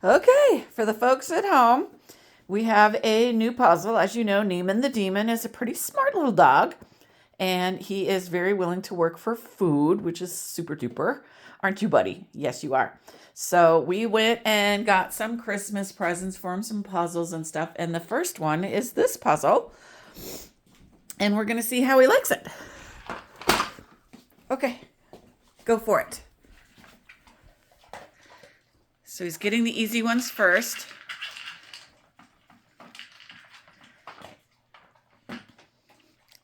Okay, for the folks at home, we have a new puzzle. As you know, Nemin the Demon is a pretty smart little dog, and he is very willing to work for food, which is super duper. Aren't you, buddy? Yes, you are. So we went and got some Christmas presents for him, some puzzles and stuff. And the first one is this puzzle. And we're going to see how he likes it. Okay, go for it. So he's getting the easy ones first.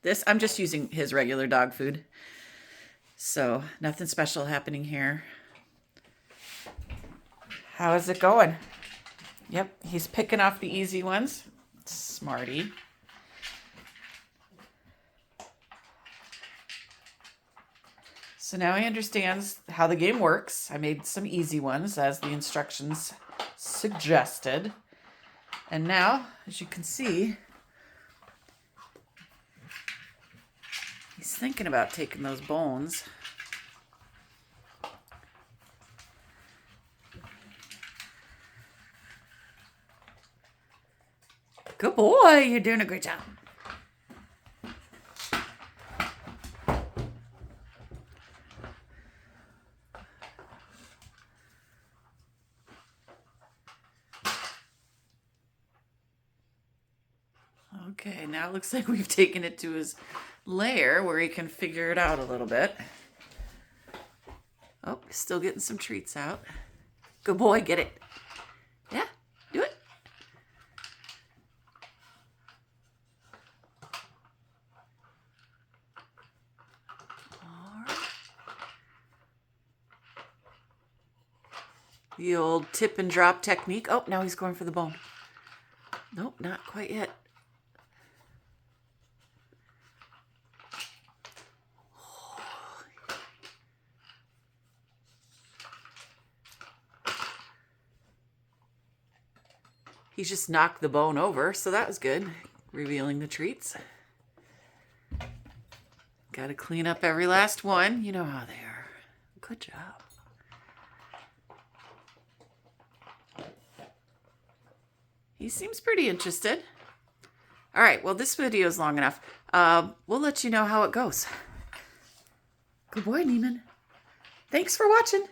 This, I'm just using his regular dog food. So nothing special happening here. How is it going? Yep, he's picking off the easy ones. Smarty. So now he understands how the game works. I made some easy ones as the instructions suggested. And now, as you can see, he's thinking about taking those bones. Good boy, you're doing a great job. Okay, now it looks like we've taken it to his lair where he can figure it out a little bit. Oh, still getting some treats out. Good boy, get it. Yeah, do it. All right. The old tip and drop technique. Oh, now he's going for the bone. Nope, not quite yet. He just knocked the bone over, so that was good. Revealing the treats. Got to clean up every last one. You know how they are. Good job. He seems pretty interested. All right, well, this video is long enough. We'll let you know how it goes. Good boy, Nemin. Thanks for watching.